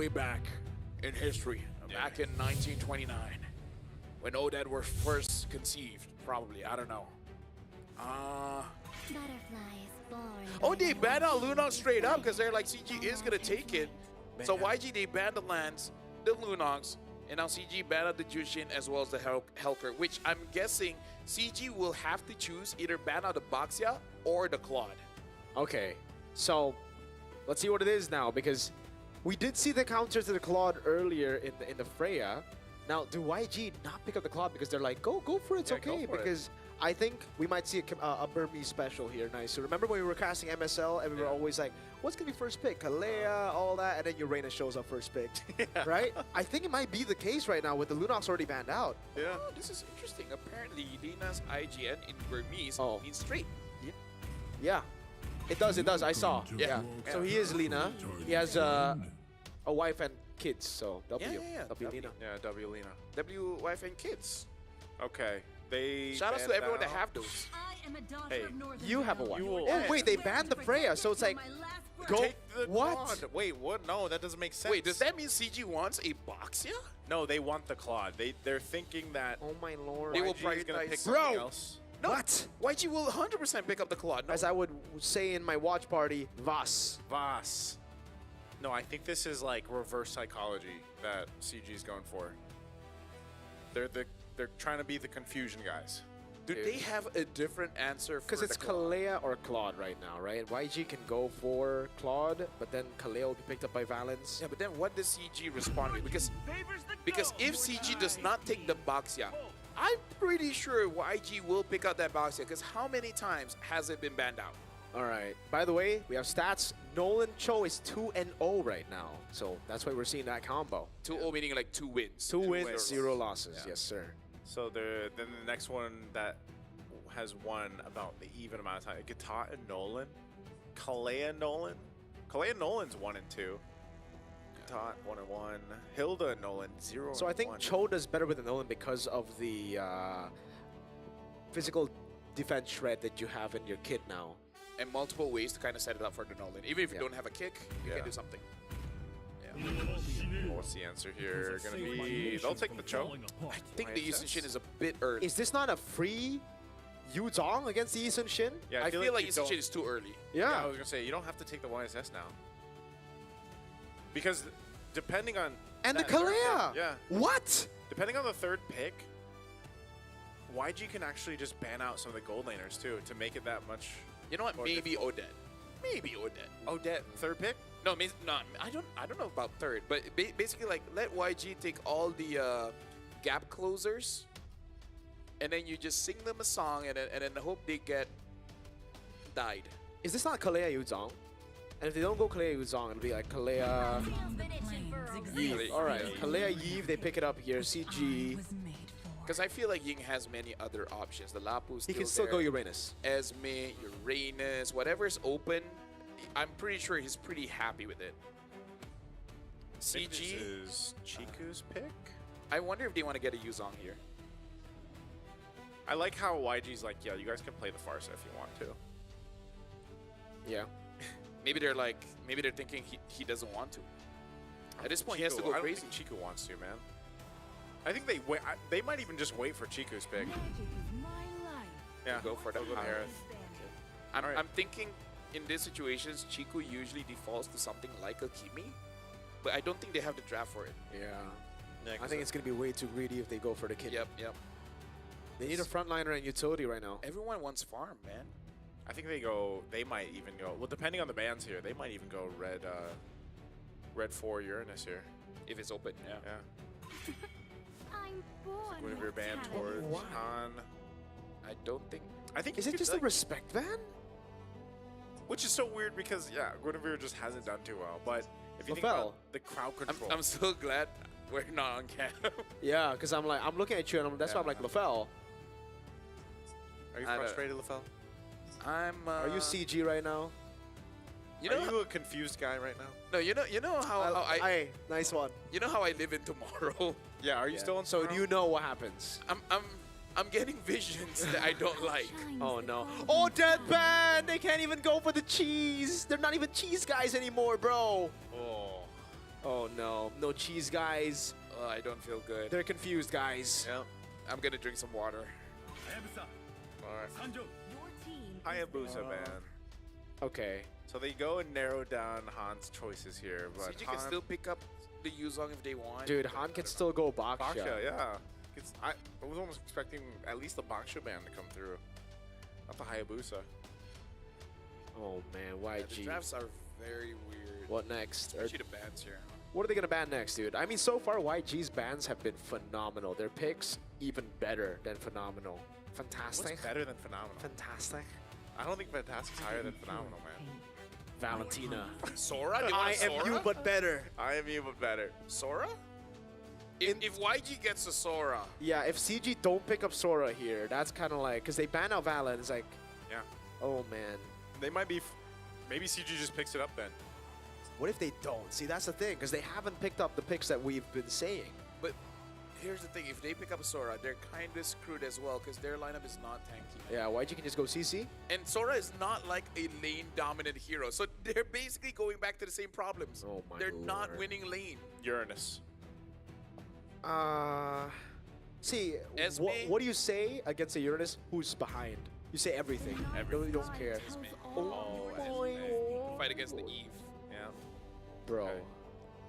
way back in history, back in 1929, when Odette were first conceived, probably, I don't know. Oh, they banned out Lunox straight up because they're like, CG is going to take it. So YG, they banned the lands, the Lunox, and now CG banned out the Jushin as well as the Helker, which I'm guessing CG will have to choose either ban out the Baxia or the Claude. Okay, so let's see what it is now, because we did see the counter to the Claude earlier in the Freya. Now, do YG not pick up the Claude because they're like, go for it, it's okay, because I think we might see a Burmese special here. Nice. So remember when we were casting MSL and we were always like, what's going to be first pick? Kalea, all that, and then Urena shows up first pick, right? I think it might be the case right now with the Lunox already banned out. Yeah. Oh, this is interesting. Apparently, Lina's IGN in Burmese means straight. Yeah, it does. I saw. Yeah. So he is Lina. He has a wife and kids, so W. W Lina. Yeah, W Lina. W wife and kids. Okay. They shout out to everyone that have those. Hey, you have a wife. Oh wait, they banned the Freya, so it's like, go. What? Claude. Wait, what? No, that doesn't make sense. Wait, does that mean CG wants a Baxia? No, they want the Claude. They're thinking that. Oh my lord. They will YG is gonna pick Bro. something else. No, what? YG will 100% pick up the Claude. No. As I would say in my watch party, Vas. No, I think this is like reverse psychology that CG is going for. They're trying to be the confusion guys. Do they have a different answer for because it's Kalea or Claude right now, right? YG can go for Claude, but then Kalea will be picked up by Valens. Yeah, but then what does CG respond with? Because if CG does not take the Baxia, I'm pretty sure YG will pick up that Baxia, because how many times has it been banned out? All right. By the way, we have stats. Nolan Cho is 2-0 right now, so that's why we're seeing that combo. 2-0 meaning like 2 wins. 2 wins, 0 losses. Yes, sir. So then the next one that has won about the even amount of time, Gata and Nolan, Kalea Nolan. Kalea Nolan's 1-2. Gata 1-1. Hilda and Nolan 0-1. So I think Cho does better with the Nolan because of the physical defense shred that you have in your kit now. And multiple ways to kind of set it up for the Nolan. Even if you don't have a kick, you can do something. What's the answer here gonna be? They'll take the Cho. I think the Yisun Shin is a bit early. Is this not a free Yu Zhong against the Yisun Shin? Yeah, I feel like Yisun Shin is too early. Yeah, I was gonna say you don't have to take the YSS now. Because depending on the Kalea! Yeah. What? Depending on the third pick, YG can actually just ban out some of the gold laners too to make it that much. You know what? Maybe Odette. Maybe Odette. Odette, third pick? No, I don't know about third, but basically like let YG take all the gap closers, and then you just sing them a song, and then hope they get died. Is this not Kalea Yu Zhong? And if they don't go Kalea Yu Zhong, it'll be like Kalea Yeve. All right, Kalea Yeve, they pick it up here. CG. Because I feel like Ying has many other options. The Lapu's he can still go Uranus. Esme, Uranus, whatever's open. I'm pretty sure he's pretty happy with it. CG this is Chiku's pick. I wonder if they want to get a Yuzong here. I like how YG's like, yeah, you guys can play the Farsa if you want to. Yeah. Maybe they're thinking he doesn't want to. At this point, Chiku, he has to go I don't crazy. think Chiku wants to, man. I think they might even just wait for Chiku's pick. Yeah, go for the Aerith. I'm thinking in these situations, Chiku usually defaults to something like a Kimi, but I don't think they have the draft for it. Yeah. I think it's going to be way too greedy if they go for the kid. Yep. They need a frontliner and utility right now. Everyone wants farm, man. I think they might even go, well, depending on the bans here, they might even go red 4 Uranus here. If it's open, yeah. I'm born. Guinevere ban towards Han. I don't think. I think is it just a respect ban? Which is so weird because Guinevere just hasn't done too well. But if you think about the crowd control, I'm so glad we're not on cam. Yeah, because I'm looking at you and that's why I'm like, LaFell. Are you frustrated, LaFell? Are you CG right now? Are you a confused guy right now? No, you know how I nice one. You know how I live in tomorrow. Yeah, are you still on? So do you know what happens? I'm getting visions that I don't like. Oh no. Oh, deadpan! They can't even go for the cheese. They're not even cheese guys anymore, bro. Oh. Oh no, no cheese, guys. I don't feel good. They're confused, guys. Yeah. I'm gonna drink some water. Alright. Hayabusa, man. Okay. So they go and narrow down Han's choices here, but CG can still pick up the Yuzong if they want. Dude, Han can still go Baksha. Baksha, yeah. I was almost expecting at least the Baksha band to come through, not the Hayabusa. Oh man, Yeah, the YG. drafts are very weird. What next? Especially the bans here. What are they gonna ban next, dude? I mean, so far YG's bans have been phenomenal. Their picks even better than phenomenal. Fantastic. What's better than phenomenal? Fantastic. I don't think Fantastic's higher than phenomenal, man. Valentina. Sora? They want I am Sora? you, but better. I am you, but better. Sora? If YG gets a Sora, Yeah, if CG don't pick up Sora here, that's kind of like, because they ban out Valen, it's like, Yeah. oh man. They might be. Maybe CG just picks it up then. What if they don't? See, that's the thing, because they haven't picked up the picks that we've been saying. but here's the thing: if they pick up a Sora, they're kind of screwed as well because their lineup is not tanky. Yeah, YG can just go CC. And Sora is not like a lane-dominant hero, so they're basically going back to the same problems. Oh my They're not lord. winning lane. Uranus. See, Esme? what do you say against a Uranus who's behind? You say everything. Everything. You don't care. Oh, Fight against the Eve. Yeah. Bro. Okay.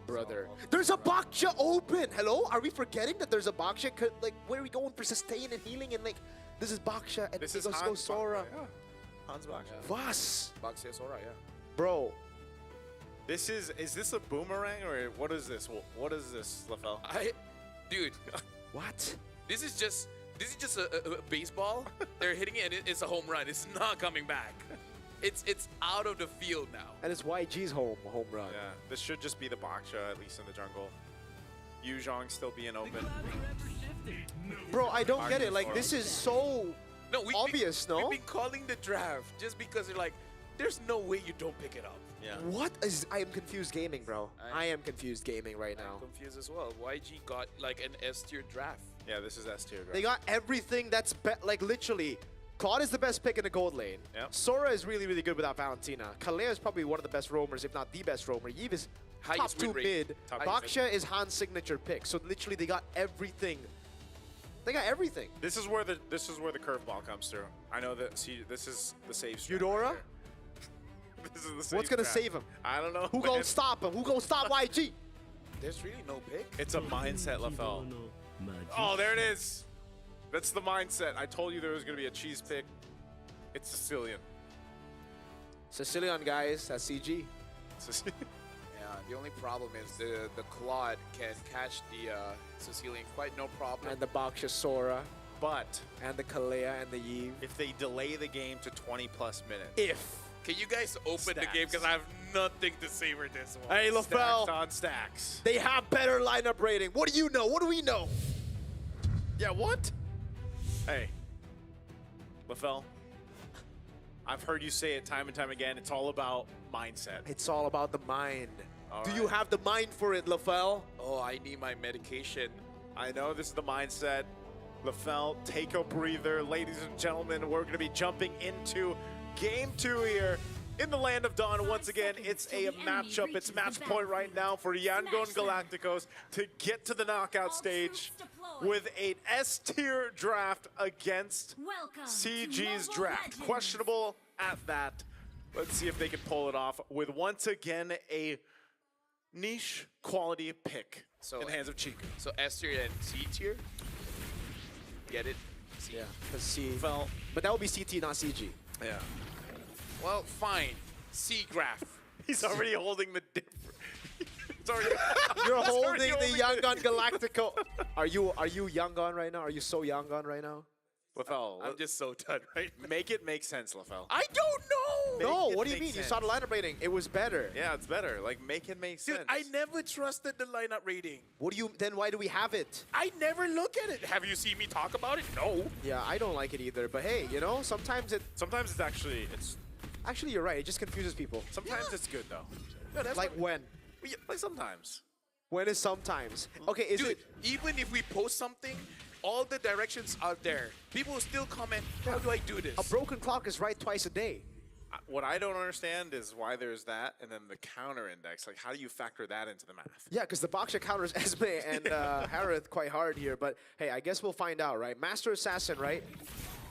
Brother. There's a Baksha open! Hello? Are we forgetting that there's a Baksha? Like, where are we going for sustain and healing? And like, this is Baksha and This he is goes go Hans Sora. Yeah. Hans Baksha. Vas! Baxia Sora, yeah. Bro. This is this a boomerang or what is this? What is this, LaFell? Dude, What? this is just a baseball. They're hitting it and it's a home run. It's not coming back. It's out of the field now. And it's YG's home run. Yeah, this should just be the Baksha, at least in the jungle. Yuzhong still being open. Bro, I don't get it. Like, this is so No, obvious, no? We've been calling the draft just because they're like, there's no way you don't pick it up. Yeah. What is... I am confused gaming, bro. I am confused gaming right I'm now. confused as well. YG got like an S tier draft. Yeah, this is S tier draft. They got everything that's... like, literally... Claude is the best pick in the gold lane. Yep. Sora is really, really good without Valentina. Kalea is probably one of the best roamers, if not the best roamer. Yves is top Highest win 2 rate. mid. Top Baksha is Han's signature pick. So literally, they got everything. They got everything. This is where the curveball comes through. I know that. See, this is the save strat. Eudora? right here. This is the save What's gonna strat. save him? I don't know. Who man. gonna stop him? Who gonna stop YG? There's really no pick. It's a mindset, LaFell. Oh, there it is. That's the mindset. I told you there was gonna be a cheese pick. It's Sicilian. Sicilian, guys. That's CG. Yeah, the only problem is the Claude can catch the Sicilian quite no problem. And the Baksha Sora. But And the Kalea and the Yves. if they delay the game to 20+ minutes, If. Can you guys open the game Stacks. because I have nothing to say for this one. Hey, stacks LaFell. on stacks. They have better lineup rating. What do you know? What do we know? Yeah, what? Hey, LaFell. I've heard you say it time and time again. It's all about mindset. It's all about the mind. All Do you right. have the mind for it, LaFell? Oh, I need my medication. I know this is the mindset. LaFell, take a breather. Ladies and gentlemen, we're going to be jumping into Game 2 here in the Land of Dawn. Once again, it's a matchup. It's match point right now for Yangon Galacticos to get to the knockout stage with an S-tier draft against CG's draft. Questionable at that. Let's see if they can pull it off with, once again, a niche quality pick in the hands of Chica. So S tier and C tier. Get it? C. Yeah, because C. Fell. But that would be CT, not CG. Yeah. Well, fine. C graph. He's already holding the different. It's already. You're He's already holding the Yangon Galactico. Are you Yangon right now? Are you so Yangon right now? LaFell, I'm just so done right now. make it make sense, LaFell. I don't know. No, it what do you make mean? You saw the sense. lineup rating. It was better. Yeah, it's better. Like, make it make Dude, sense. I never trusted the lineup rating. What do you? Then why do we have it? I never look at it. Have you seen me talk about it? No. Yeah, I don't like it either. But hey, you know, sometimes it. Sometimes it's actually Actually, you're right. It just confuses people. Sometimes it's good though. No, that's Like not- when? Yeah, like sometimes. When is sometimes? Okay, is Dude, it? even if we post something, all the directions out there, people will still comment, how do I do this? A broken clock is right twice a day. What I don't understand is why there's that, and then the counter index. Like, how do you factor that into the math? Yeah, because the Baksha counters Esme and Harith quite hard here. But hey, I guess we'll find out, right? Master Assassin, right?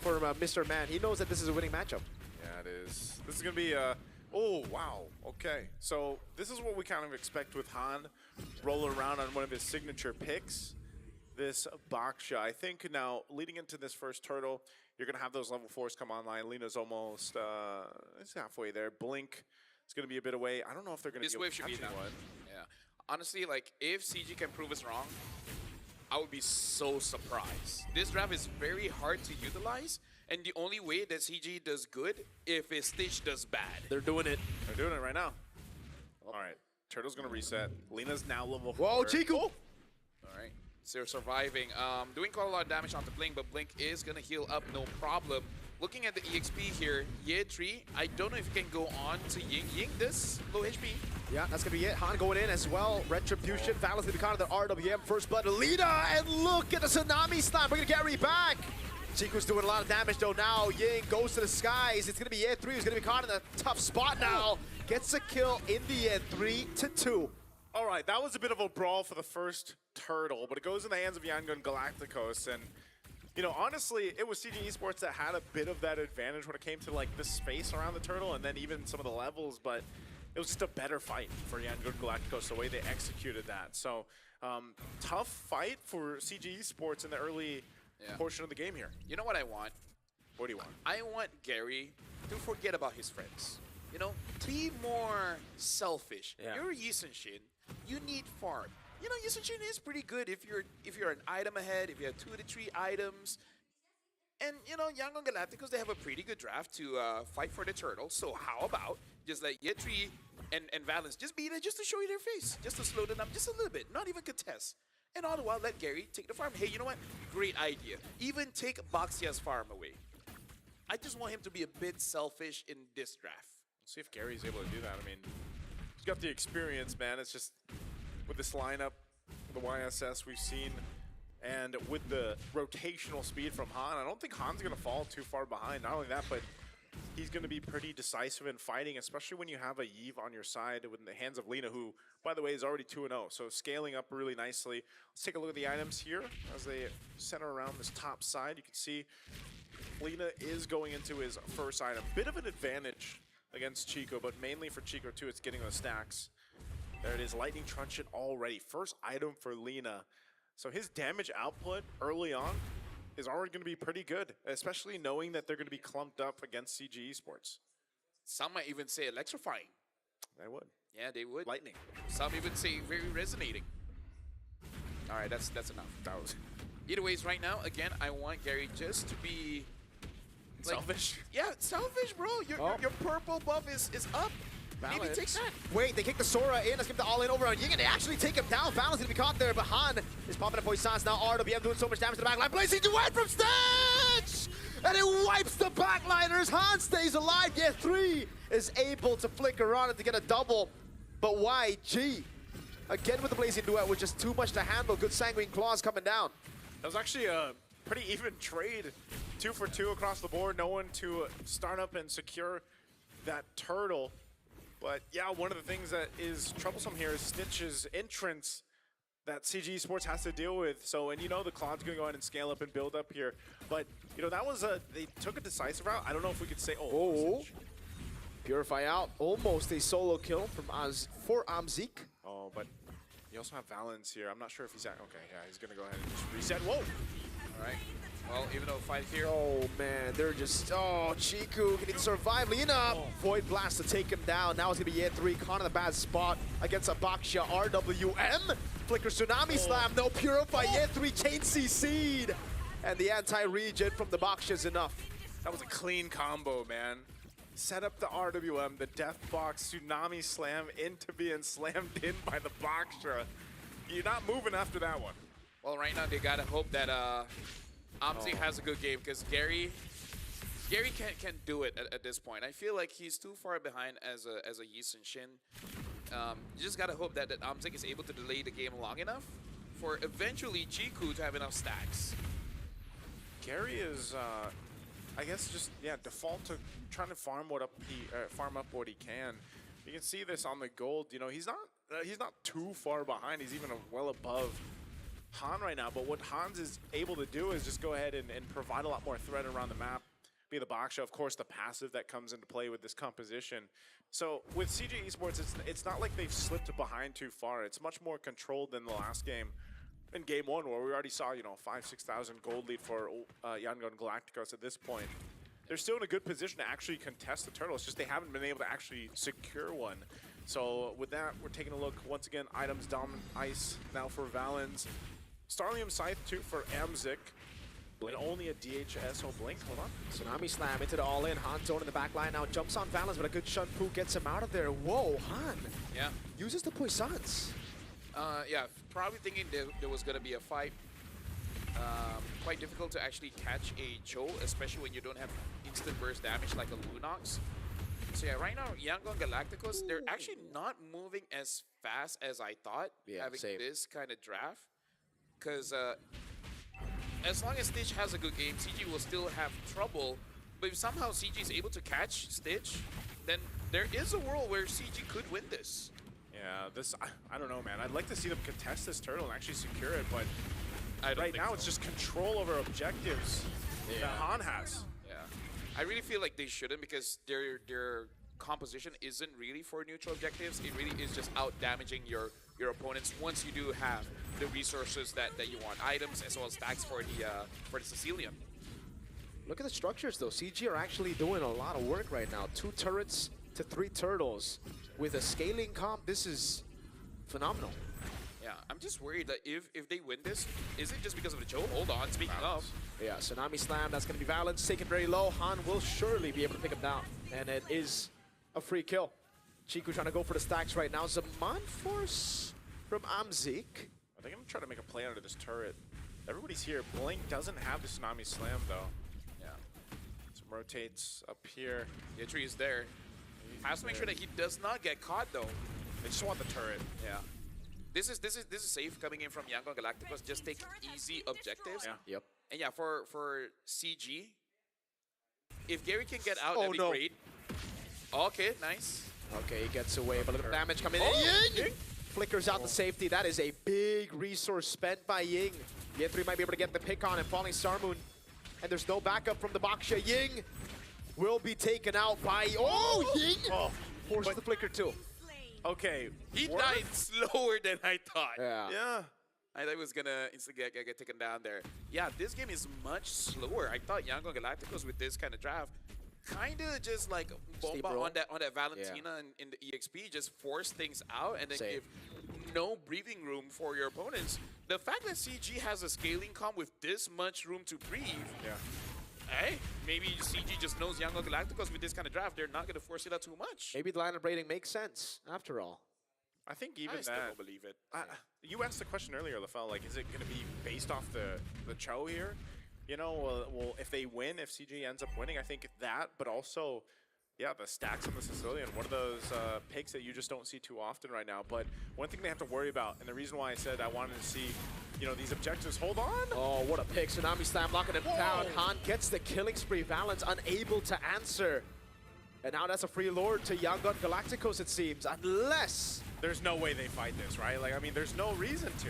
For Mr. Man. He knows that this is a winning matchup. Yeah, it is. This is going to be a... Oh, wow. Okay. So this is what we kind of expect with Han rolling around on one of his signature picks. This Baksha. I think now, leading into this first turtle, you're going to have those level 4s come online. Lina's almost it's halfway there. Blink is going to be a bit away. I don't know if they're going to This wave should be done. Yeah. Honestly, like, if CG can prove us wrong, I would be so surprised. This draft is very hard to utilize, and the only way that CG does good if his Stitch does bad. They're doing it. They're doing it right now. All right. Turtle's going to reset. Lina's now level 4. Whoa, Chico! All right. So they're surviving. Doing quite a lot of damage onto Blink, but Blink is going to heal up, no problem. Looking at the EXP here, Ye 3, I don't know if he can go on to Ying. Ying does low HP. Yeah, that's going to be it. Han going in as well. Retribution, Valence to be caught of the RWM. First blood to Lina, and look at the Tsunami Slam. We're going to carry back. Chico's doing a lot of damage though now. Ying goes to the skies. It's going to be Ye 3 who's going to be caught in a tough spot now. Gets a kill in the end, 3-2. All right, that was a bit of a brawl for the first turtle, but it goes in the hands of Yangon Galacticos. And, you know, honestly, it was CG Esports that had a bit of that advantage when it came to, like, the space around the turtle and then even some of the levels, but it was just a better fight for Yangon Galacticos, the way they executed that. So, tough fight for CG Esports in the early portion of the game here. You know what I want? What do you want? I want Gary to forget about his friends. You know, be more selfish. Yeah. You're Yisenshin. You need farm. You know, Yisenshin is pretty good if you're an item ahead, if you have 2 to 3 items. And, you know, Yangon Galacticos, they have a pretty good draft to fight for the turtle. So how about just let Ye3 and Valence just be there just to show you their face, just to slow them down just a little bit, not even contest. And all the while, let Gary take the farm. Hey, you know what? Great idea. Even take Baxia's farm away. I just want him to be a bit selfish in this draft. We'll see if Gary's able to do that. I mean, he's got the experience, man. It's just with this lineup, the YSS we've seen, and with the rotational speed from Han, I don't think Han's going to fall too far behind. Not only that, but he's going to be pretty decisive in fighting, especially when you have a Yve on your side with the hands of Lina, who, by the way, is already 2-0. So scaling up really nicely. Let's take a look at the items here as they center around this top side. You can see Lina is going into his first item. Bit of an advantage against Chico, but mainly for Chico too, it's getting the stacks. There it is, Lightning Truncheon already. First item for Lina. So his damage output early on is already going to be pretty good, especially knowing that they're going to be clumped up against CG Esports. Some might even say electrifying. They would. Yeah, they would. Lightning. Some even say very resonating. All right, that's enough. That was Either ways, right now, again, I want Gary just to be like, selfish. Yeah, selfish, bro. Your purple buff is up. Maybe take that. Wait, they kick the Sora in. Let's give the all-in over on Ying, and they actually take him down. Valence going to be caught there, but Han is popping up poisons now. RWM doing so much damage to the backline. Blazing duet from Stitch! And it wipes the backliners. Han stays alive, yet 3 is able to flicker on it to get a double. But YG, again with the Blazing duet, was just too much to handle. Good Sanguine Claws coming down. That was actually a pretty even trade. 2 for 2 across the board. No one to start up and secure that turtle. But yeah, one of the things that is troublesome here is Stitch's entrance that CG Esports has to deal with. So, and you know the Cloud's going to go ahead and scale up and build up here. But, you know, that was they took a decisive route. I don't know if we could say, oh. Purify out. Almost a solo kill from for Amzik. Oh, but you also have Valence here. I'm not sure if he's at, okay, yeah, he's going to go ahead and just reset. Whoa. All right. Well, even though fight here. Oh, man, they're just, oh, Chiku, can he survive? Lina, Void Blast to take him down. Now it's going to be Ye 3, caught in a bad spot against a Baksha RWM. Flicker Tsunami Slam, no Purify, Ye 3 chain CC'd. And the anti-regen from the Baksha is enough. That was a clean combo, man. Set up the RWM, the Death Box, Tsunami Slam into being slammed in by the Baksha. You're not moving after that one. Well, right now they got to hope that Amzik has a good game, because Gary can't do it at this point. I feel like he's too far behind as a Yisun Shin. You just gotta hope that Amzik is able to delay the game long enough for eventually Chiku to have enough stacks. Gary is, I guess just default to trying to farm up what he can. You can see this on the gold. You know, he's not too far behind. He's even well above Han right now. But what Hans is able to do is just go ahead and provide a lot more threat around the map. Be the box show, of course, the passive that comes into play with this composition. So with CG Esports, it's not like they've slipped behind too far. It's much more controlled than the last game. In game 1, where we already saw, 5,000-6,000 gold lead for Yangon Galacticos at this point. They're still in a good position to actually contest the turtle. It's just they haven't been able to actually secure one. So with that, we're taking a look once again. Items, dominant ice now for Valens. Starlium Scythe too for Amzik. And only a DHS. Oh, Blink, hold on. Tsunami Slam into the all-in. Han zone in the back line now. Jumps on Valens, but a good Shunpu gets him out of there. Whoa, Han. Yeah. Uses the Poissons. Yeah, probably thinking there was going to be a fight. Quite difficult to actually catch a Cho, especially when you don't have instant burst damage like a Lunox. So yeah, right now, Yangon Galacticos, they're actually not moving as fast as I thought, having this kind of draft. Because as long as Stitch has a good game, CG will still have trouble. But if somehow CG is able to catch Stitch, then there is a world where CG could win this. Yeah, I don't know, man. I'd like to see them contest this turtle and actually secure it, but right now it's just control over objectives that Han has. Yeah, I really feel like they shouldn't, because their composition isn't really for neutral objectives. It really is just out damaging your opponents once you do have the resources that you want, items as well as stacks for the Sicilian. Look at the structures though. CG are actually doing a lot of work right now. 2 turrets to 3 turtles with a scaling comp. This is phenomenal. Yeah, I'm just worried that if they win this, is it just because of the Cho? Hold on, speaking of. Yeah, Tsunami Slam, that's going to be Valens, taken very low. Han will surely be able to pick him down, and it is a free kill. Chiku trying to go for the stacks right now. Zaman Force from Amzik. I think I'm trying to make a play under this turret. Everybody's here. Blink doesn't have the Tsunami Slam, though. Yeah. So rotates up here. The tree is there. Has to make sure that he does not get caught, though. They just want the turret. Yeah. This is safe coming in from Yangon Galacticos. Just take easy objectives. Yeah. Yep. And yeah, for CG, if Gary can get out, that'd be great. Okay, nice. Okay, he gets away, but a little damage coming in. Ying! Flickers out the safety. That is a big resource spent by Ying. Yethree might be able to get the pick on and falling Sarmoon. And there's no backup from the Baksha. Ying will be taken out by... Oh, Ying! Forces the flicker too. Okay. He died slower than I thought. Yeah. I thought he was gonna instantly get taken down there. Yeah, this game is much slower. I thought Yangon Galacticos with this kind of draft kinda just like bomba on that Valentina in the EXP, just force things out and then give no breathing room for your opponents. The fact that CG has a scaling comp with this much room to breathe, hey, maybe CG just knows Yangon Galacticos with this kind of draft, they're not gonna force it out too much. Maybe the line of rating makes sense after all. I think even I still don't believe it. You asked the question earlier, Lafel, like, is it going to be based off the Cho here? You know, well, if they win, if CG ends up winning, I think that, but also, yeah, the stacks on the Sicilian, one of those picks that you just don't see too often right now. But one thing they have to worry about, and the reason why I said I wanted to see, these objectives, hold on. Oh, what a pick. Tsunami Slam locking him down. Han gets the killing spree. Valens unable to answer. And now that's a free lord to Yangon Galacticos, it seems, unless... There's no way they fight this, right? Like, I mean, there's no reason to.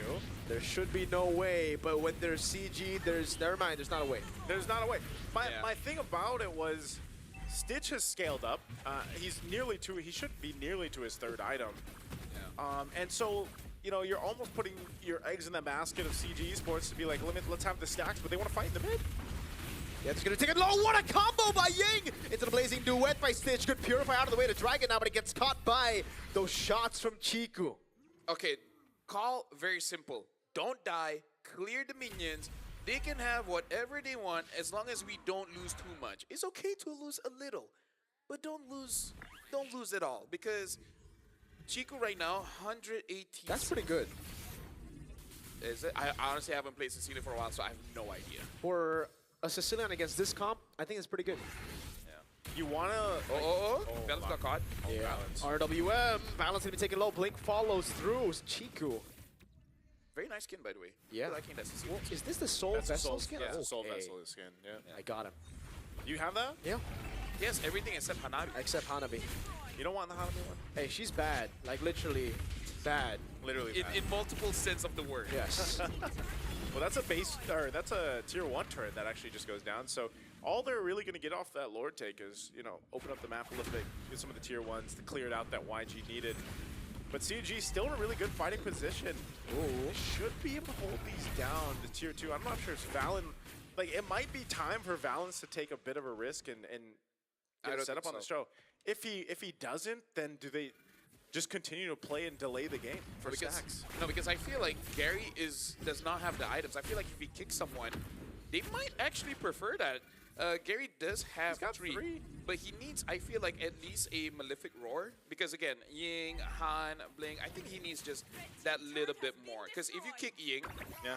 There should be no way, but when there's CG, never mind, there's not a way. There's not a way. My thing about it was, Stitch has scaled up. He should be nearly to his 3rd item. Yeah. And so, you're almost putting your eggs in the basket of CG Esports to be like, let's have the stacks, but they want to fight in the mid. Yeah, he's gonna take it low. What a combo by Ying! Into the blazing duet by Stitch. Good Purify out of the way to drag it now, but it gets caught by those shots from Chiku. Okay, call very simple. Don't die, clear the minions. They can have whatever they want as long as we don't lose too much. It's okay to lose a little, but don't lose at all, because Chiku right now, 118. That's pretty good. Is it? I honestly haven't played Sicilian for a while, so I have no idea. For a Sicilian against this comp, I think it's pretty good. Yeah. You wanna... Valens got caught. Yeah. RWM. Valens gonna be taken low. Blink follows through. Chiku. Very nice skin, by the way. Yeah. I liking that Sicilian. Is this the Soul Vessel skin? Yeah, it's the Soul Vessel skin. Yeah. I got him. You have that? Yeah. Yes, everything except Hanabi. Except Hanabi. You don't want the Hanabi one? Hey, she's bad. Like, literally bad. Literally bad. In multiple sense of the word. Yes. Well, that's a base, or that's a tier 1 turret that actually just goes down. So all they're really going to get off that Lord take is, you know, open up the map a little bit, get some of the tier 1s to clear it out that YG needed. But CG still in a really good fighting position. Ooh. Should be able to hold these down to tier 2. I'm not sure if Valen, like, it might be time for Valens to take a bit of a risk and get it set up on the show. If he doesn't, then do they just continue to play and delay the game for stacks? No, because I feel like Gary does not have the items. I feel like if he kicks someone, they might actually prefer that. Gary does have three, but he needs, I feel like, at least a Malefic Roar. Because again, Ying, Han, Bling, I think he needs just that little bit more. Because if you kick Ying,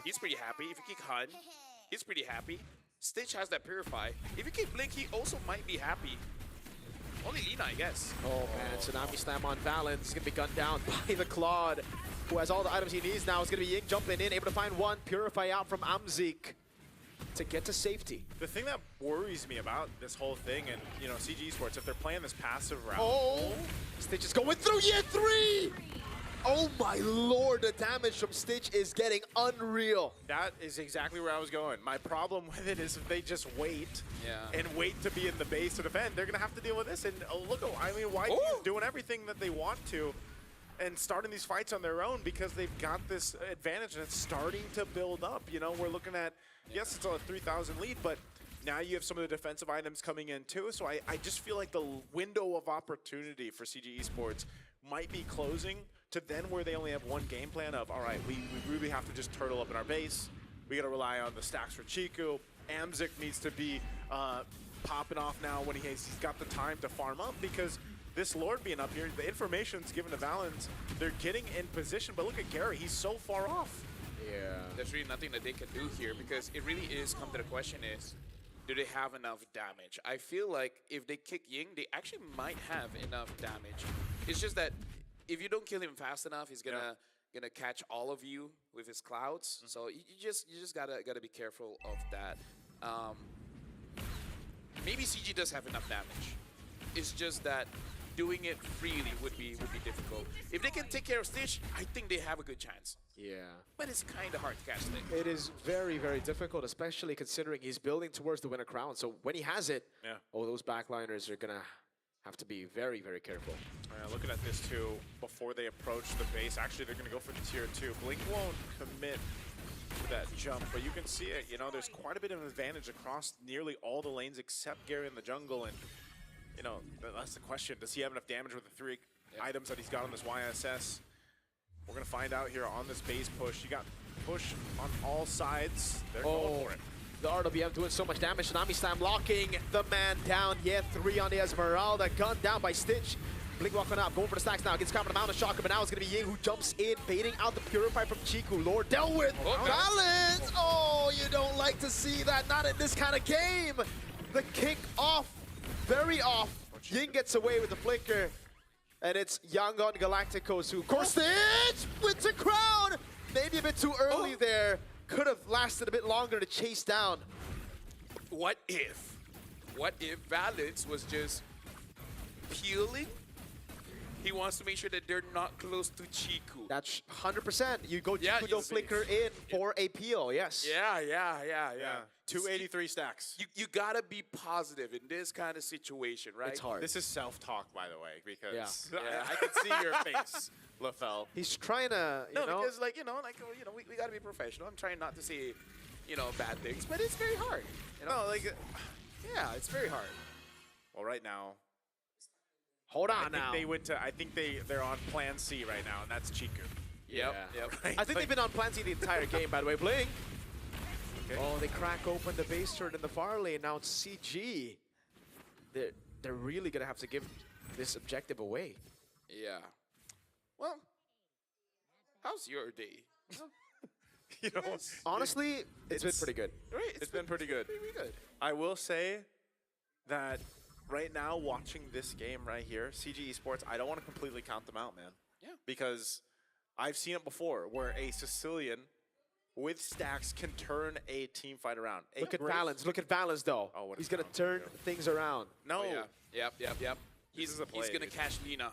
he's pretty happy. If you kick Han, he's pretty happy. Stitch has that Purify. If you kick Blink, he also might be happy. Only Lina, I guess. Oh man, Tsunami Slam on Valens. He's gonna be gunned down by the Claude, who has all the items he needs now. It's gonna be Ying jumping in, able to find one. Purify out from Amzik to get to safety. The thing that worries me about this whole thing, and you know, CG Esports, if they're playing this passive route. Oh, Stitch is going through year 3! Oh my lord, the damage from Stitch is getting unreal. That is exactly where I was going. My problem with it is if they just wait and wait to be in the base to defend, they're going to have to deal with this. And look, I mean, YG is doing everything that they want to and starting these fights on their own because they've got this advantage and it's starting to build up. You know, we're looking at, yes, it's a 3,000 lead, but now you have some of the defensive items coming in too. So I just feel like the window of opportunity for CG Esports might be closing to then where they only have one game plan of, all right, we really have to just turtle up in our base. We got to rely on the stacks for Chiku. Amzik needs to be popping off now when he's got the time to farm up because this Lord being up here, the information's given to Valens. They're getting in position, but look at Gary. He's so far off. Yeah. There's really nothing that they can do here because it really is come to the question is, do they have enough damage? I feel like if they kick Ying, they actually might have enough damage. It's just that if you don't kill him fast enough, he's gonna catch all of you with his clouds. So you just gotta be careful of that. Maybe CG does have enough damage. It's just that doing it freely would be difficult. If they can take care of Stitch, I think they have a good chance. Yeah. But it's kind of hard to catch Stitch. It is very, very difficult, especially considering he's building towards the winner crown. So when he has it, those backliners are gonna have to be very, very careful. Looking at this too, before they approach the base, actually they're going to go for the tier 2. Blink won't commit to that jump, but you can see it. You know, there's quite a bit of an advantage across nearly all the lanes except Gary in the jungle. And, you know, that's the question. Does he have enough damage with the 3 items that he's got on this YSS? We're going to find out here on this base push. You got push on all sides. They're going for it. The RWM doing so much damage. Tsunami Slam locking the man down. Yeah, 3 on the Esmeralda. Gunned down by Stitch. Blink walking up, going for the stacks now. Gets caught in the mountain shocker, but now it's going to be Ying who jumps in, baiting out the Purify from Chiku. Lord dealt with. Balance! Oh, you don't like to see that. Not in this kind of game. The kick off. Very off. Ying gets away with the flicker. And it's Yangon Galacticos who, of course, Stitch with the crown. Maybe a bit too early there. Could have lasted a bit longer to chase down. What if Valens was just peeling? He wants to make sure that they're not close to Chiku. That's 100%. You go Chiku, don't flicker in for a peel, yes. Yeah. 283 stacks. You gotta be positive in this kind of situation, right? It's hard. This is self-talk, by the way, because Yeah. I can see your face, LaFell. He's trying to, you know. because we gotta be professional. I'm trying not to say, bad things, but it's very hard. No, Yeah, it's very hard. well, right now, Hold on now. I think they're on plan C right now, and that's Chiku. Yep. Right? I think they've been on plan C the entire game, by the way. Blink. Okay. Oh, they crack open the base turret in the far lane. Now it's CG. They're really going to have to give this objective away. Yeah. Well, how's your day? You know, Honestly, it's been pretty good. Right, it's been pretty good. Pretty good. I will say that right now, watching this game right here, CG Esports, I don't want to completely count them out, man. Yeah. Because I've seen it before where a Sicilian with stacks can turn a team fight around. Look at Balance. Look at Balance, though. Oh, what He's a going to sound. turn things around. No. Oh, yeah. Yep. This is a play, He's gonna dude. catch Lina.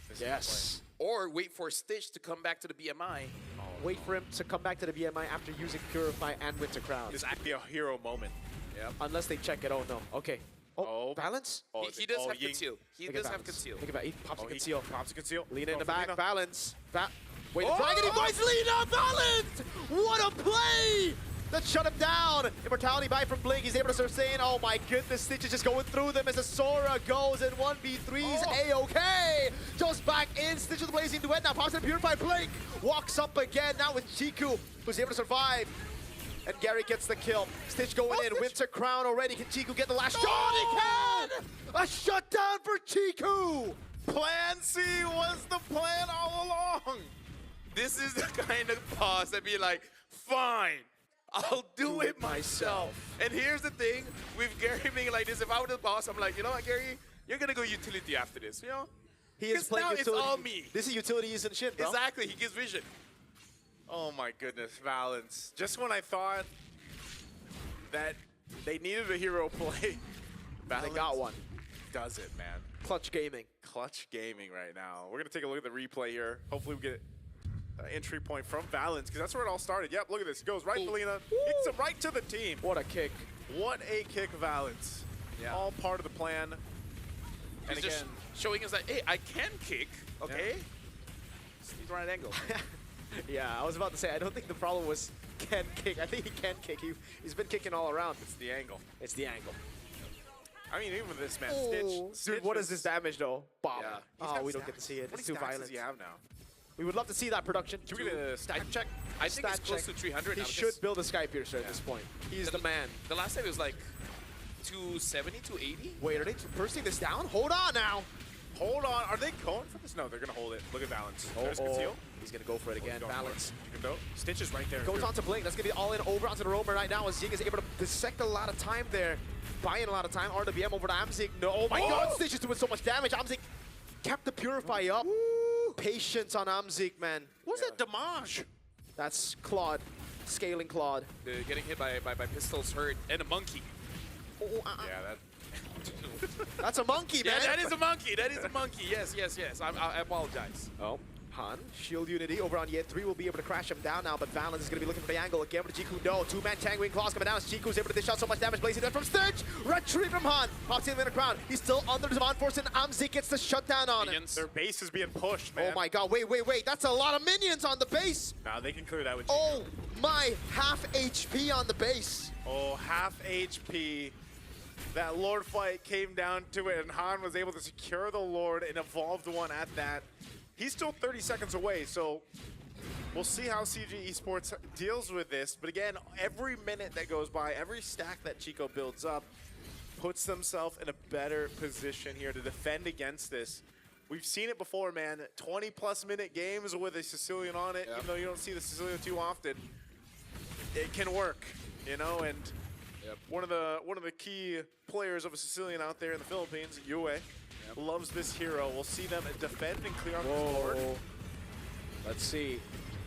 This is a Yes. Or wait for Stitch to come back to the BMI. Wait for him to come back to the BMI after using Purify and Winter Crown. play. This could be a hero moment. Yep. Unless they check it. Oh, no. Okay. Oh, Oh. Balance? Oh, He does have Ying. conceal. He Look at does have Balance. conceal. Look at that. He pops Oh, a he conceal. pops a conceal. Lina in Go the for back. Lina. Balance. Wait, the Oh! Dragon he finds Lina! Balance! What a play! That shut him down. Immortality buy from Blink. He's able to sustain. Oh my goodness, Stitch is just going through them as a Sora goes in 1v3s. A-OK. Just back in. Stitch with the Blazing Duet now. Pops in Purify. Blink walks up again now with Chiku, who's able to survive. And Gary gets the kill. Stitch going in. Winter Crown already. Can Chiku get the last shot? He can! A shutdown for Chiku! Plan C was the plan all along. This is the kind of pause that be like, fine, I'll do it myself. And here's the thing, with Gary being like this, if I were the boss, I'm like, you know what, Gary? You're gonna go utility after this, you know? He is 'Cause playing now it's utility. all me. This is utility using shit, bro. Exactly, he gives vision. Oh my goodness, Balance. Just when I thought that they needed a hero play, They got one. does it, man. Clutch Gaming. Clutch gaming right now. We're gonna take a look at the replay here. Hopefully we get an entry point from Balance, because that's where it all started. Yep, look at this. He goes right to Lina, kicks him right to the team. What a kick. What a kick, Balance. Yeah. All part of the plan. And He's just again, showing us that, hey, I can kick, okay? He's right angle. Yeah, I was about to say, I don't think the problem was can kick. I think he can kick. He's been kicking all around. it's the angle. It's the angle. I mean, even with this man, Dude, Stitch what is this damage, though? Bomb. Yeah. He's Oh, got we don't get to stacks. see it. What It's too stacks violent. does he have now? We would love to see that production. Can we get a stack check? I think it's Stat close check. to 300 He now. should because build a Sky Piercer at this point. He's the man. The last time it was like 270, 280. Wait, are they bursting this down? Hold on now. Hold on. Are they going for this? No, they're going to hold it. Look at Balance. There's conceal. He's going to go for it again. Going for it. Balance. You can go. Stitch is right there. Goes on to Blink. That's going to be all in over onto the roamer right now as Ying is able to dissect a lot of time there. Buying a lot of time. RWM over to Amzik. No, oh my god, Stitch is doing so much damage. Amzik kept the Purify up. Patience on Amzik, man. What's that damage? That's Claude. Scaling Claude. Getting hit by pistols hurt. And a monkey. Oh, Yeah, that. That's a monkey, Yeah, man. that is a monkey. That is a monkey. Yes. I apologize. Oh, Han, Shield Unity over on Yet 3 will be able to crash him down now, but Valens is going to be looking for the angle again with Chiku. No, two-man Tang Wing Claws coming down as Chiku's able to dish out so much damage. Blazing death from Stitch. Retreat from Han. Pops in the crown. He's still under the Divine Force, and Amzik gets the shutdown on him. Minions. Their base is being pushed, man. Oh my god, wait. That's a lot of minions on the base. Nah, they can clear that with Oh my, half HP on the base. Oh, half HP. That Lord fight came down to it, and Han was able to secure the Lord and evolved one at that. He's still 30 seconds away, so we'll see how CG Esports deals with this. But again, every minute that goes by, every stack that Chico builds up, puts themselves in a better position here to defend against this. We've seen it before, man. 20-plus minute games with a Sicilian on it, even though you don't see the Sicilian too often. It can work, you know, and one of the key players of a Sicilian out there in the Philippines, Yue, loves this hero. We'll see them defend and clear out this Lord. Let's see.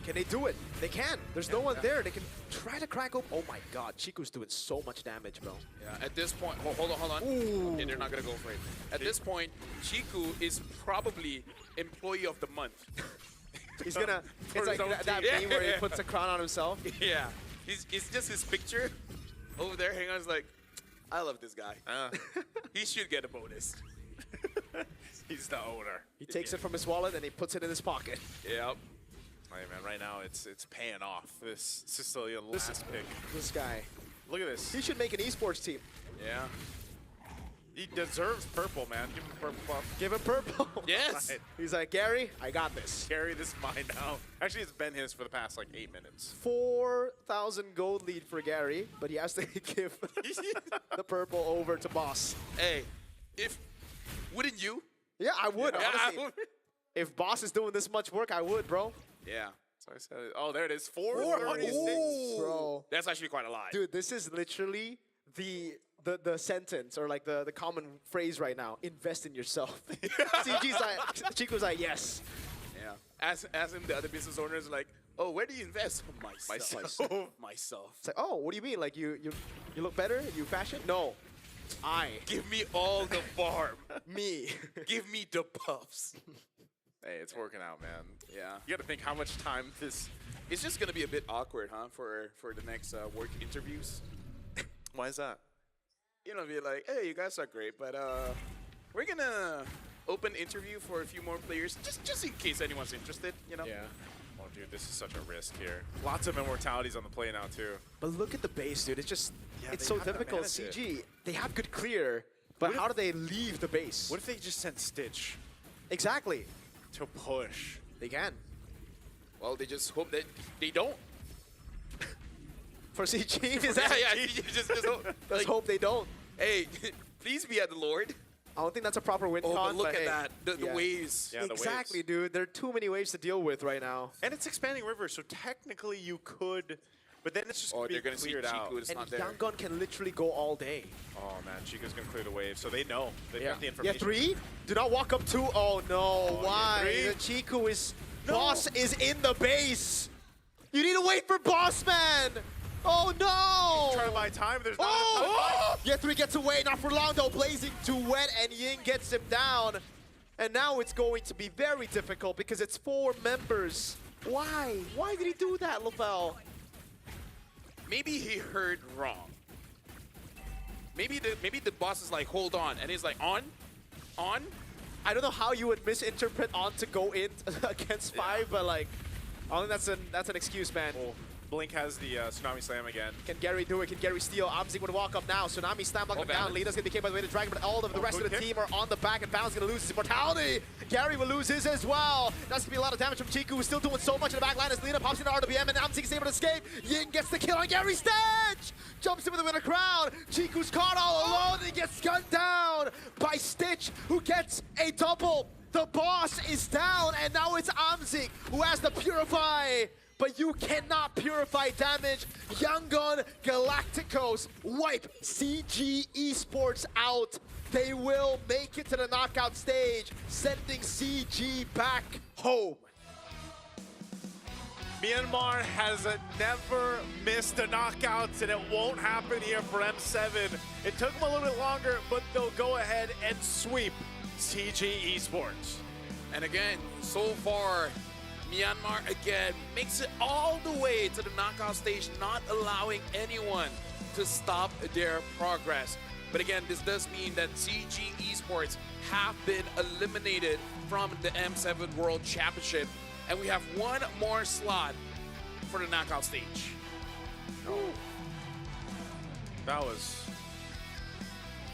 Can they do it? They can. There's no one there. They can try to crack open. Oh my god, Chiku's doing so much damage, bro. Yeah, at this point, hold on. Ooh. Okay, they're not gonna go for it. At this point, Chiku is probably employee of the month. He's gonna, For it's like his own that team. meme where he Yeah. puts a crown on himself. Yeah, it's just his picture over there hanging on. It's like, I love this guy. He should get a bonus. He's the owner. He takes it from his wallet and he puts it in his pocket. Yep. Hey man, right now it's paying off. This Sicilian last pick. This guy. Look at this. He should make an esports team. Yeah. He deserves purple, man. Give him the purple buff. Give him purple. Yes. Right. He's like, Gary, I got this. Carry this mine now. Actually, it's been his for the past like 8 minutes. 4,000 gold lead for Gary, but he has to give the purple over to Boss. Hey, wouldn't you? Yeah, I would, Yeah, I honestly. would. If Boss is doing this much work, I would, bro. Yeah. So I said, oh, there it is. 436. Bro. That's actually quite a lot. Dude, this is literally the sentence or like the common phrase right now. Invest in yourself. CG's like, Chico's like, yes. Yeah. As him, the other business owner is like, oh, where do you invest? Myself. Myself. It's like, oh, what do you mean? Like you look better? You fashion? No, I. Give me all the farm. Me. Give me the puffs. Hey, it's working out, man. Yeah. You got to think how much time this. It's just gonna be a bit awkward, huh, for the next work interviews. Why is that? You know, be like, hey, you guys are great, but we're gonna open interview for a few more players, just in case anyone's interested. You know. Yeah. Oh, dude, this is such a risk here. Lots of immortalities on the play now too. But look at the base, dude. It's just, it's they so have to difficult. manage it. CG, they have good clear, but What how if- do they leave the base? What if they just sent Stitch Exactly. to push? They can. Well, they just hope that they don't. For CG, is Yeah, that? yeah. You just hope. Let's Like, hope they don't. hey, please be at the Lord. I don't think that's a proper win Oh, con. but look at hey, that. The yeah. waves. Yeah, the Exactly, waves. dude. There are too many waves to deal with right now. And it's expanding river, so technically you could, but then it's just Oh, gonna they're be gonna see cleared out. Chiku. It's And not there. Yangon can literally go all day. Oh man, Chico's gonna clear the wave, so they know. They've got the Yeah, information. 3? Do not walk up 2. Oh no, yeah, why? 3? The Chiku is... No. Boss is in the base. You need to wait for Boss Man. Oh no! Trying to buy time. There's not enough Oh! time. Yeah, 3 gets away, not for long though. Blazing too wet, and Ying gets him down. And now it's going to be very difficult because it's 4 members. Why? Why did he do that, Lavelle? Maybe he heard wrong. Maybe the boss is like, hold on, and he's like, on. I don't know how you would misinterpret on to go in against 5, but like, I don't think that's an excuse, man. Oh, Blink has the Tsunami Slam again. Can Gary do it? Can Gary steal? Amzik would walk up now. Tsunami slam knock him down. balance. Lita's gonna be kicked by the way to Dragon, but all of the rest of good the kick. team are on the back, and Balance gonna lose his immortality. Gary will lose his as well. That's gonna be a lot of damage from Chiku, who's still doing so much in the back line as Lita pops into RWM, and Amzik is able to escape. Ying gets the kill on Gary's stage! Jumps in with the winner crown. Chiku's caught all alone, and he gets gunned down by Stitch, who gets a double. The boss is down, and now it's Amzik who has to purify. But you cannot purify damage. Yangon Galacticos wipe CG Esports out. They will make it to the knockout stage, sending CG back home. Myanmar has never missed a knockout, and it won't happen here for M7. It took them a little bit longer, but they'll go ahead and sweep CG Esports. And again, so far, Myanmar again makes it all the way to the knockout stage, not allowing anyone to stop their progress. But again, this does mean that CG Esports have been eliminated from the M7 World Championship, and we have one more slot for the knockout stage. That was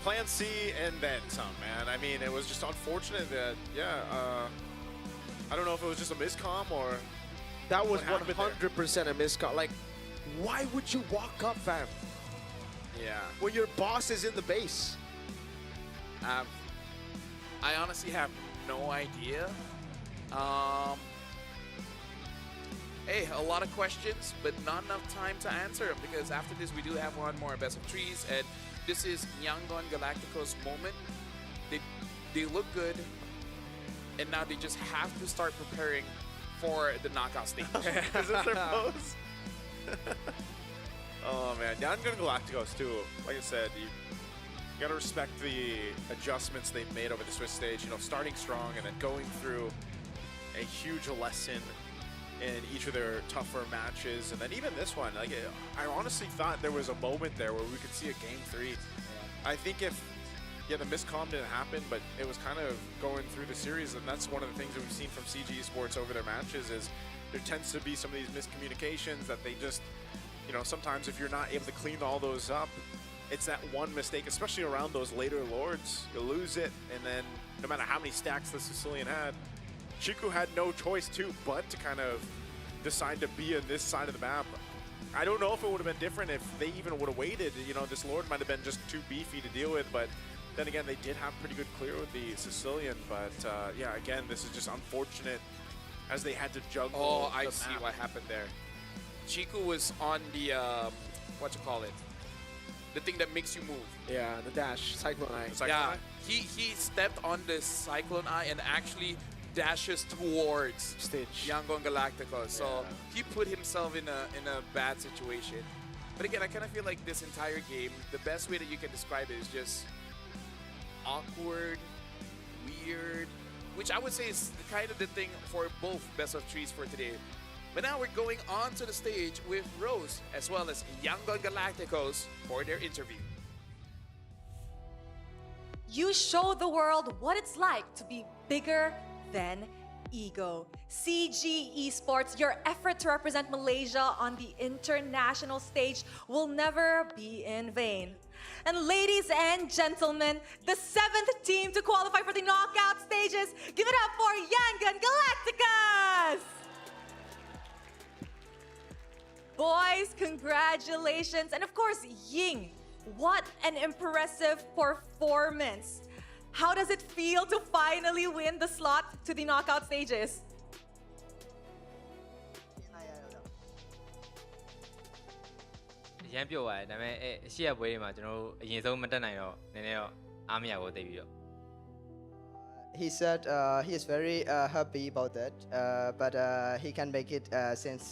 Plan C and then some, man. I mean, it was just unfortunate that, I don't know if it was just a miscomm or... That was What happened 100% a miscall. Like, why would you walk up, fam, Yeah. when your boss is in the base? I honestly have no idea. Hey, a lot of questions, but not enough time to answer them, because after this we do have one more best of threes, and this is Yangon Galacticos moment. They look good, and now they just have to start preparing for the knockout stage. Is this their pose? Oh man, Yangon Galacticos too. Like I said, you gotta respect the adjustments they've made over the Swiss stage. You know, starting strong and then going through a huge lesson in each of their tougher matches, and then even this one. Like, I honestly thought there was a moment there where we could see a game 3. I think if the miscomm didn't happen, but it was kind of going through the series, and that's one of the things that we've seen from CG Esports over their matches is there tends to be some of these miscommunications that they just, you know, sometimes if you're not able to clean all those up, it's that one mistake, especially around those later lords, you'll lose it, and then no matter how many stacks the Sicilian had, Chiku had no choice too but to kind of decide to be on this side of the map. I don't know if it would have been different if they even would have waited. You know, this lord might have been just too beefy to deal with, but then again, they did have pretty good clear with the Sicilian. But yeah, again, this is just unfortunate as they had to juggle. Oh, I the see map. what happened there. Chiku was on the, what you call it? The thing that makes you move. Yeah, the dash, Cyclone Eye. It's like, Yeah, he stepped on the Cyclone Eye and actually dashes towards Stitch. Yangon Galacticos. So he put himself in a bad situation. But again, I kind of feel like this entire game, the best way that you can describe it is just awkward, weird, which I would say is kind of the thing for both best of threes for today. But now we're going on to the stage with Rose as well as Yangon Galacticos for their interview. You show the world what it's like to be bigger than ego. CG Esports, your effort to represent Malaysia on the international stage will never be in vain. And ladies and gentlemen, the 7th team to qualify for the knockout stages, give it up for Yangon Galacticos! Boys, congratulations. And of course, Ying, what an impressive performance. How does it feel to finally win the slot to the knockout stages? အရန်ပြောပါတယ်ဒါပေမဲ့အရှိရပွဲတွေမှာကျွန်တော်တို့အရင်ဆုံးမတက်နိုင်တော့နည်းနည်းတော့အားမရဘူးသိပြီးတော့ He said he is very happy about that, but he can make it since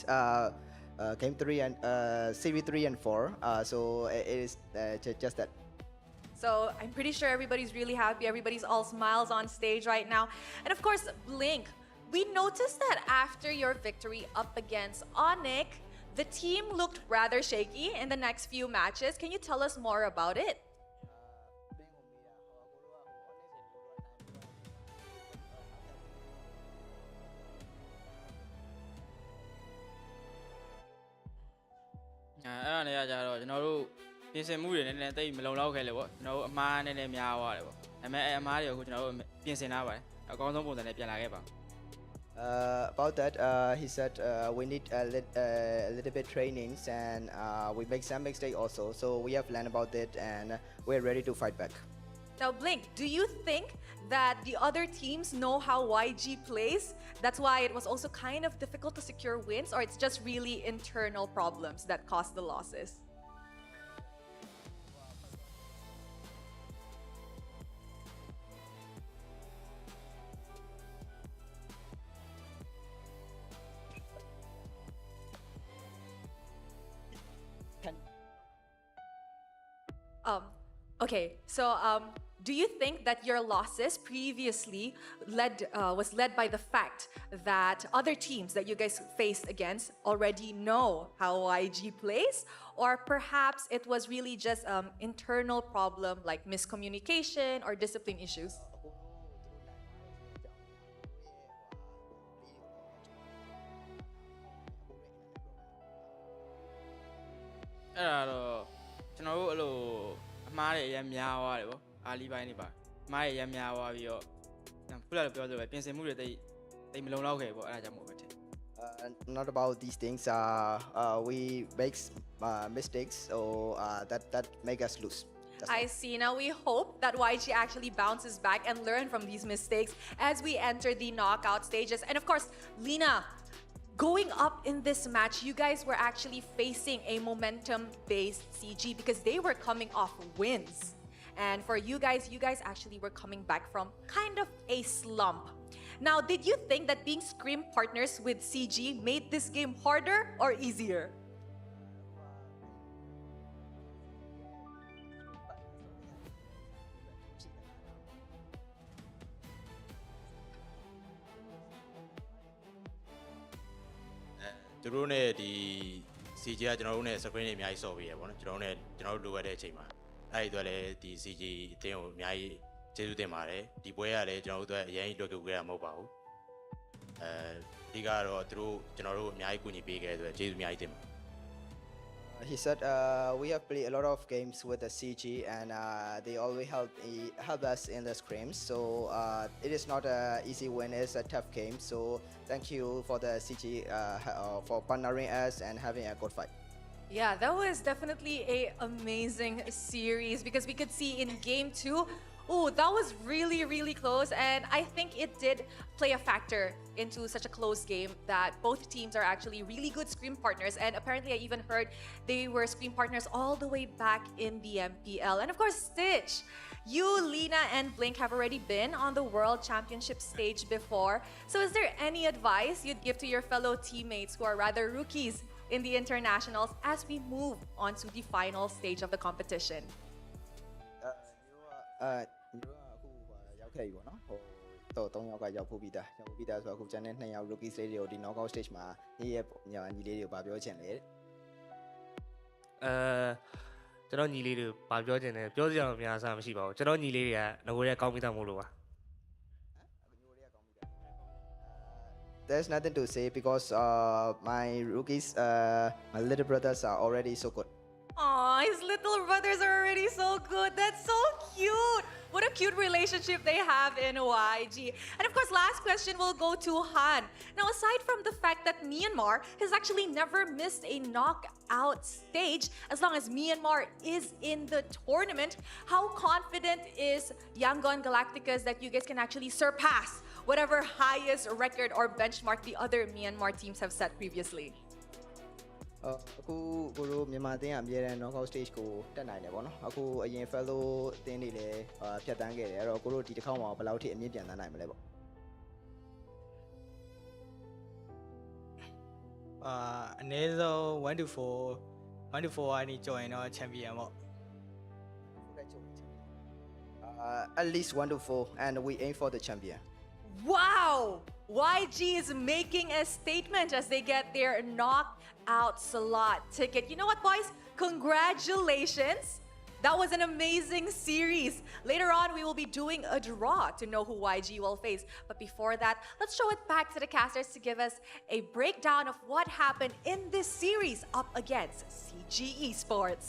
game 3 and series 3 and 4. So it is just that. So I'm pretty sure everybody's really happy. Everybody's all smiles on stage right now. And of course, Blink, we noticed that after your victory up against Onyx, the team looked rather shaky in the next few matches. Can you tell us more about it? About that, he said we need a little bit trainings and we make some mistake also. So we have learned about it and we're ready to fight back. Now, Blink, do you think that the other teams know how YG plays? That's why it was also kind of difficult to secure wins, or it's just really internal problems that caused the losses? Okay, so do you think that your losses previously was led by the fact that other teams that you guys faced against already know how YG plays? Or perhaps it was really just internal problem like miscommunication or discipline issues? Not about these things. We make mistakes, so that make us lose. That's I all. see. Now we hope that YG actually bounces back and learn from these mistakes as we enter the knockout stages. And of course, Lena, going up in this match, you guys were actually facing a momentum-based CG because they were coming off wins. And for you guys actually were coming back from kind of a slump. Now, did you think that being scrim partners with CG made this game harder or easier? CG ကကျွန်တော်တို့နဲ့ screen တွေအများကြီးဆော့ပေးရပေါ့နော်ကျွန်တော်တို့လိုအပ်တဲ့အချိန်မှာအဲ့ဒီအတွက်လည်းဒီ CG အတင်းကိုအများကြီးကျေးဇူးတင်ပါတယ်ဒီပွဲကလည်းကျွန်တော်တို့အတွက်အရင်လွယ်ကူခဲ့တာမဟုတ်ပါဘူးအဓိကတော့သူတို့ကျွန်တော်တို့အများကြီးကူညီပေးခဲ့တဲ့အတွက်ကျေးဇူးအများကြီးတင်ပါတယ် He said we have played a lot of games with the CG and they always help us in the scrims. So it is not an easy win, it's a tough game. So thank you for the CG for partnering us and having a good fight. Yeah, that was definitely an amazing series because we could see in game 2, oh, that was really, really close. And I think it did play a factor into such a close game that both teams are actually really good screen partners. And apparently I even heard they were screen partners all the way back in the MPL. And of course, Stitch, You, Lena, and Blink have already been on the World Championship stage before. So is there any advice you'd give to your fellow teammates who are rather rookies in the internationals as we move on to the final stage of the competition? ရောက်ခဲ့ပြီပေါ့နော်ဟိုတော့3ယောက်ကရောက်ဖို့ပြီးသားဆိုတော့အခုကျန်တဲ့2ယောက် rookie stage တွေကိုဒီ knockout stage မှာညီလေးတွေကိုဗာပြောချင်တယ်ကျွန်တော်ညီလေးတွေဗာပြောချင်တယ်ပြောစရာတော့များစားမရှိပါဘူးကျွန်တော်ညီလေးတွေကငကိုရဲကောင်းပြီးသားမို့လို့ပါ There's nothing to say because my rookies my little brothers are already so good. Aw, his little brothers are already so good. That's so cute. What a cute relationship they have in YG. And of course, last question will go to Han. Now, aside from the fact that Myanmar has actually never missed a knockout stage, as long as Myanmar is in the tournament, how confident is Yangon Galacticos that you guys can actually surpass whatever highest record or benchmark the other Myanmar teams have set previously? အခုကိုတို့မြန်မာအသင်းကအမြဲတမ်း knockout stage ကိုတက်နိုင်တယ်ပေါ့နော်အခုအရင် fellow အသင်းတွေလည်းဖြတ်တန်းခဲ့တယ်အဲ့တော့ကိုတို့ဒီတစ်ခေါက်မှာဘယ်လောက်ထိအမြင့်ပြန်တန်းနိုင်မလဲပေါ့အနည်းဆုံး1 to 4ကနေကြော်ရင်တော့ champion ပေါ့ at least 1 to 4 and we aim for the champion. Wow! YG is making a statement as they get their knockout slot ticket. You know what, boys? Congratulations! That was an amazing series. Later on, we will be doing a draw to know who YG will face. But before that, let's show it back to the casters to give us a breakdown of what happened in this series up against CG Esports.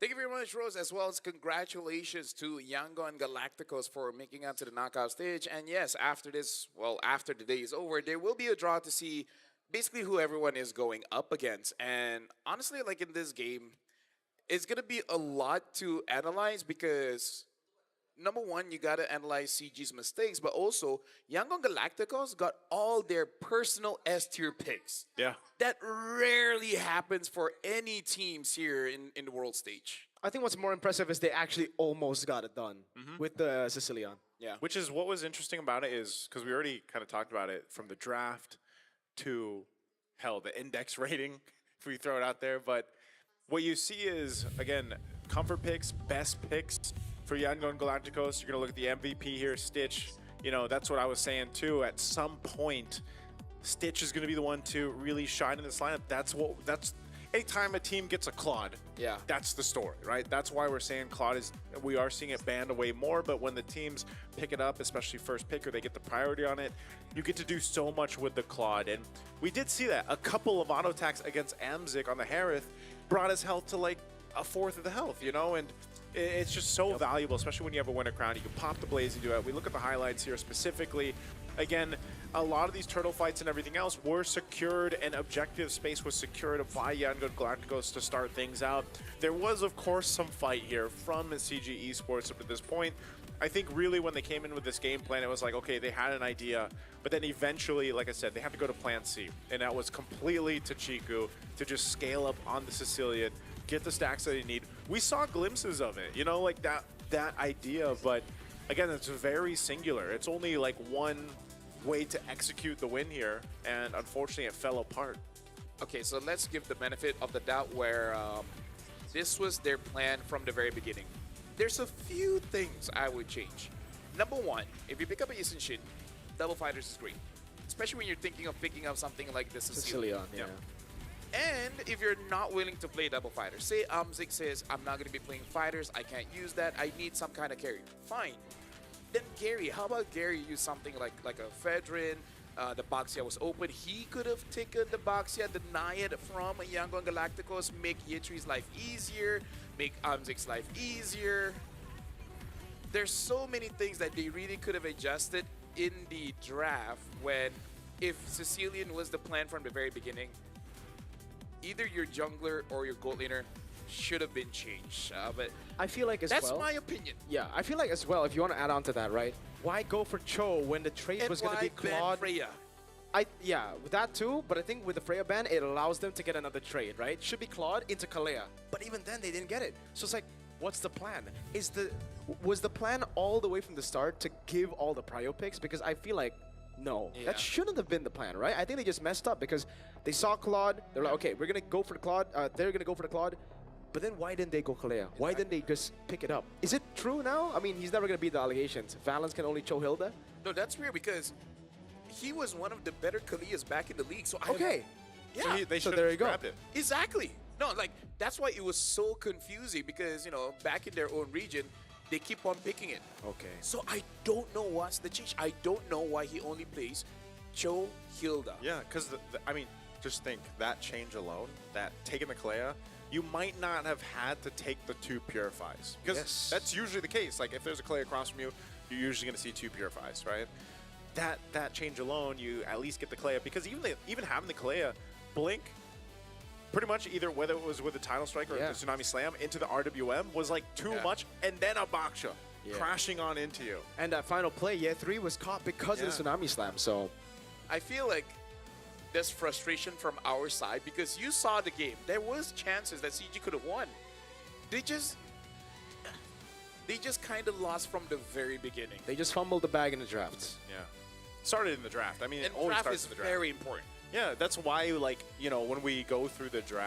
Thank you very much, Rose, as well as congratulations to Yangon Galacticos for making it to the knockout stage. And yes, after this, well, after the day is over, there will be a draw to see basically who everyone is going up against. And honestly, like in this game, it's going to be a lot to analyze because number one, you got to analyze CG's mistakes, but also Yangon Galacticos got all their personal S-tier picks. Yeah. That rarely happens for any teams here in the world stage. I think what's more impressive is they actually almost got it done with the Sicilian. Yeah. Which is what was interesting about it is, because we already kind of talked about it, from the draft to, hell, the index rating, if we throw it out there. But what you see is, again, comfort picks, best picks for Yangon Galacticos. You're going to look at the MVP here, Stitch. You know, that's what I was saying too. At some point, Stitch is going to be the one to really shine in this lineup. That's anytime a team gets a Claude, Yeah. that's the story, right? That's why we're saying Claude is, we are seeing it banned away more, but when the teams pick it up, especially first pick, or they get the priority on it, you get to do so much with the Claude. And we did see that. A couple of auto attacks against Amzik on the Harith brought his health to like a fourth of the health, you know? And it's just so valuable, especially when you have a winter crown. You can pop the blaze and do it. We look at the highlights here specifically. Again, a lot of these turtle fights and everything else were secured, and objective space was secured by Yangon Galacticos to start things out. There was, of course, some fight here from CG Esports up to this point. I think really when they came in with this game plan, it was like, okay, they had an idea, but then eventually, like I said, they had to go to plan C, and that was completely to Chiku to just scale up on the Sicilian, get the stacks that they need. We saw glimpses of it, you know, like that idea, but again, it's very singular. It's only like one way to execute the win here, and unfortunately it fell apart. Okay, so let's give the benefit of the doubt where this was their plan from the very beginning. There's a few things I would change. Number one, if you pick up a Yisenshin, double fighters is great. Especially when you're thinking of picking up something like the Sicilian. And if you're not willing to play double fighters, say Amzik says, I'm not going to be playing fighters, I can't use that, I need some kind of carry. Fine. Then Gary, how about Gary use something like a Fedrin? The Boxia was open. He could have taken the Boxia, deny it from Yangon Galacticos, make Yitri's life easier, make Amzik's life easier. There's so many things that they really could have adjusted in the draft when, if Sicilian was the plan from the very beginning, either your jungler or your gold laner should have been changed. But I feel like as that's well. my opinion. Yeah, I feel like as well, if you want to add on to that, right? Why go for Cho when the trade And was going to be why ban Claude? Freya? Yeah, with that too, but I think with the Freya ban, it allows them to get another trade, right? Should be Claude into Kalea. But even then, they didn't get it. So it's like, what's the plan? Was the plan all the way from the start to give all the prio picks? Because I feel like, no, Yeah. that shouldn't have been the plan, right? I think they just messed up because they saw Claude. They're like, okay, we're going to go for the Claude. They're going to go for the Claude. But then why didn't they go Kalea? Why didn't they just pick it up? Is it true now? I mean, he's never going to beat the allegations. Valens can only Cho Hilda. No, that's weird because he was one of the better Kaleas back in the league. So Okay. yeah, They So should there have you go. grabbed it. exactly. No, like that's why it was so confusing because back in their own region, they keep on picking it. Okay. So I don't know what's the change. I don't know why he only plays Cho Hilda. Yeah, because I mean, just think that change alone, that taking the Kalea, you might not have had to take the 2 purifies because Yes. that's usually the case. Like if there's a Kalea across from you, you're usually going to see 2 purifies, right? That change alone, you at least get the Kalea because even having the Kalea, blink. Pretty much either whether it was with the Tidal Strike or Yeah. the Tsunami Slam into the RWM was like too Yeah. much, and then a Baksha Yeah. crashing on into you. And that final play, yeah, 3 was caught because of the Tsunami Slam, so... I feel like there's frustration from our side because you saw the game. There was chances that CG could have won. They just kind of lost from the very beginning. They just fumbled the bag in the drafts. Yeah. Started in the draft. I mean, it And always draft starts is in the draft. very important. Yeah, that's why, like, when we go through the draft,